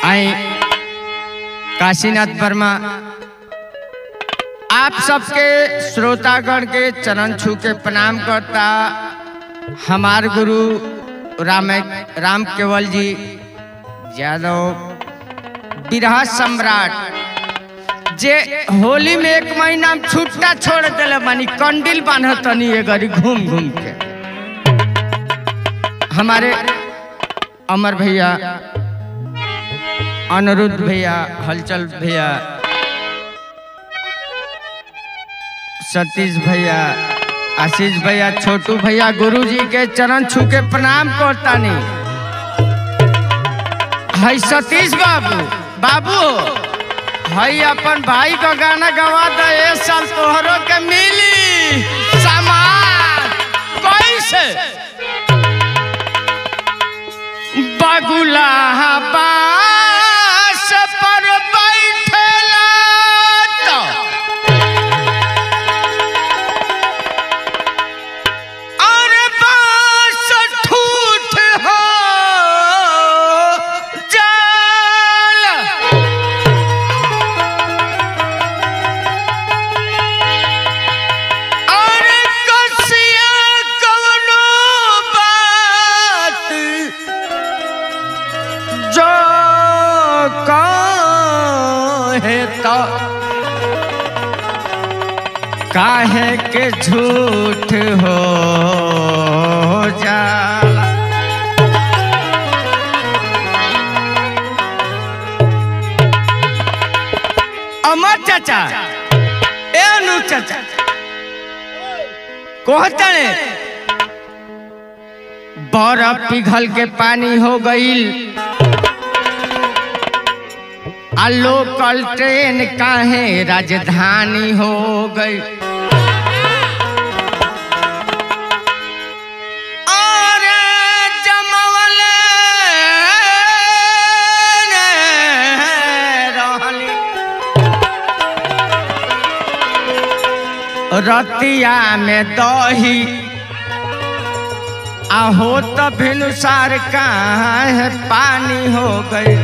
आई काशीनाथ वर्मा आप सबके श्रोतागण के चरण छू के प्रणाम करता। हमार गुरु राम केवल जी यादव बिरहा सम्राट जे होली में 1 महीना छुट्टा छोड़ दिले मानी कंडिल बांधतनी ये गरी घूम घूम के। हमारे अमर भैया, अनिरुद्ध भैया, हलचल भैया, सतीश भैया, आशीष भैया, छोटू भैया गुरुजी के चरण छू के प्रणाम करता नहीं। है सतीश बाबू हई अपन भाई का गाना गवा दे, ये साल तोहरों के मिली सामान कैसे बगुला बास पर बैठेला तो अरे बास ठूठ हो जाल। अरे कसिया कवनो बात जो कहे तो काहे के झूठ हो जाला। अमर चाचा ए अनु चाचा कहते बर्फ पिघल के पानी हो गई, लोकल ट्रेन काहे राजधानी हो गई। अरे जमवले रहली रतिया में दही आहो तो भिनुसार काहे पानी हो गई।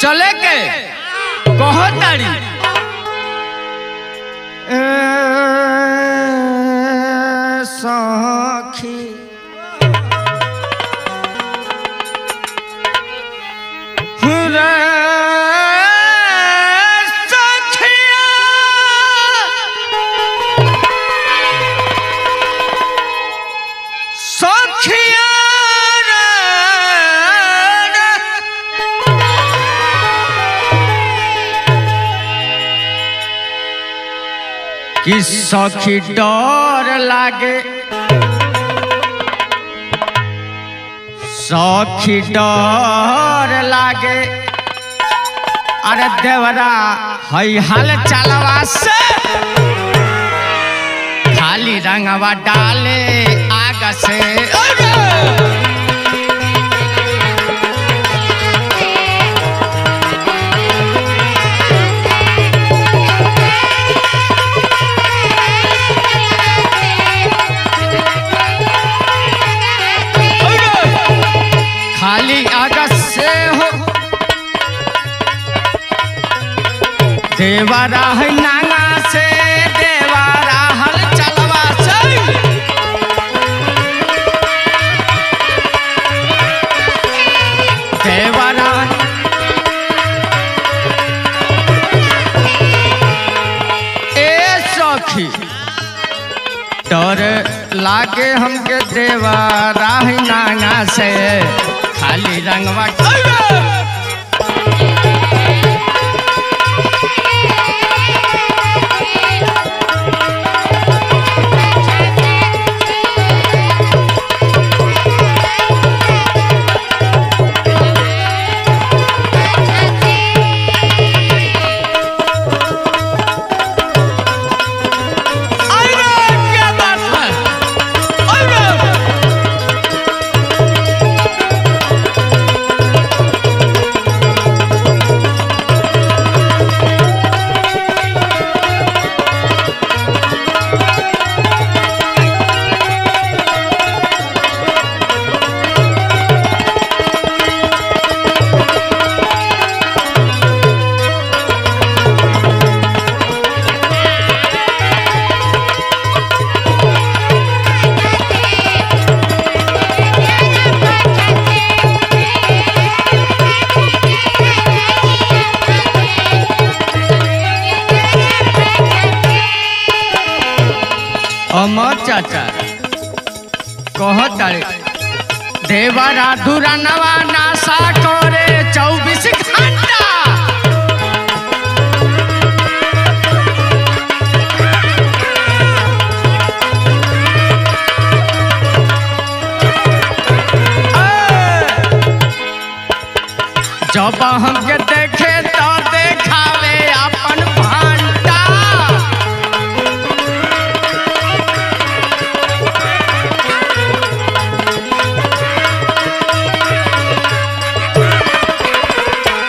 चले के कहो तारी सखी कि सखी डर लागे, सखी डर लागे। अरे देवरा हई हाल चलवा से खाली रंगवा डाले आगा से। खाली आगस से हो देवारा है नांगा से, देवारा हल चलवा से। देवारा ए सखी डर लागे हमके, देवारा है नांगा से खाली रंगवा। अमर चाचा कहतारे देवरा दुरानवा नासा करे 24 घंटा। जब हमके देखे तो देखावे अपन भांटा।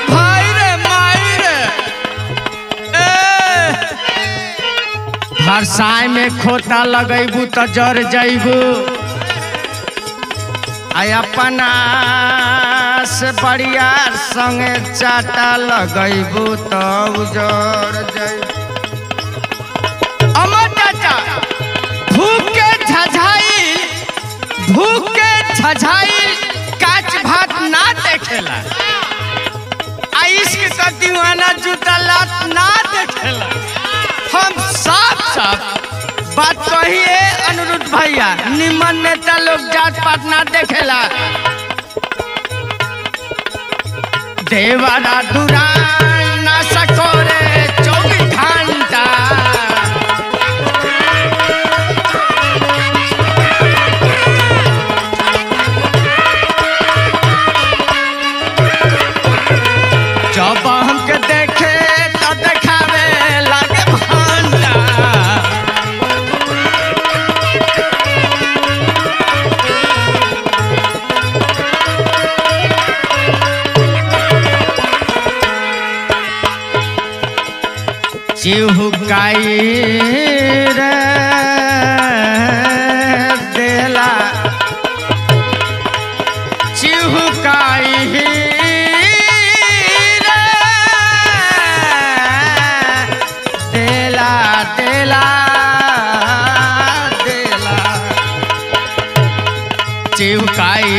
भाई रे माई रे भरसाई में खोता लगैबू तो जर जैबू। अपना से बढ़िया संगे चाटा लगैबू तो उजर जैबू। अमर चाचा भूखे झझाई काच भात ना देखेला। इश्क का दीवाना जूता लात ना देखेला। हम साफ बात कहिए अनुरुद्ध भैया, निमन नेता लोग जात पात ना देखेला। देवरा दुरान ना सकोरे 24 घंटा। जब हमके देखे तो देखावे लागे भांटा। चिहुकाई रे देला चिहुकाई रे देला देला देला चिहुकाई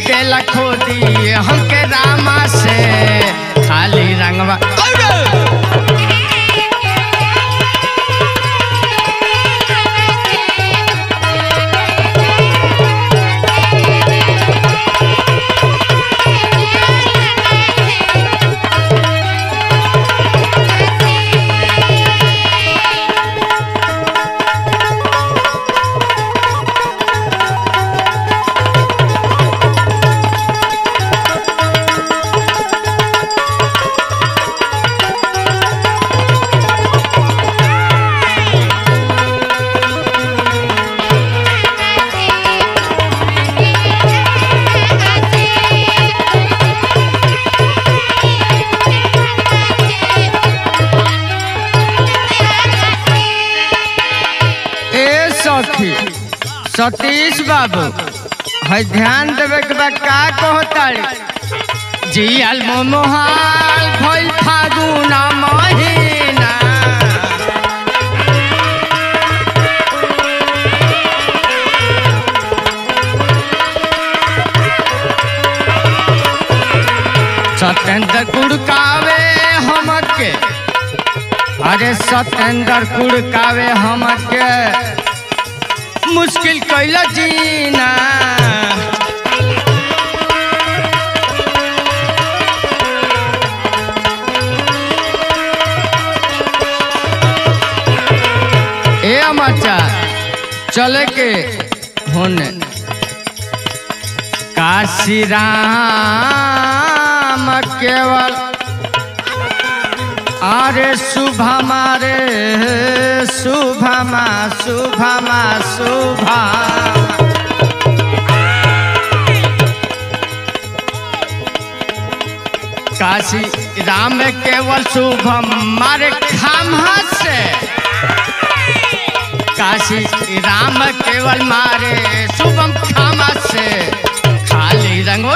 देला खोदी हमके रामा से खाली रंगवा। सतीश बाबू है ध्यान देवे के बाद का कहताड़ी। जियल मोहाल भइल फागुन महीना। सत्येंद्र कुड़कावे हमके, अरे सत्येंद्र कुड़कावे हमके मुश्किल कैला जीना। ए अमचा चले के होने काशी राम केवल अरे शुभमा रे शुभमा शुभमा शुभमा। काशी राम केवल शुभम मारे खामा से। काशी राम केवल मारे शुभम खामा से खाली रंग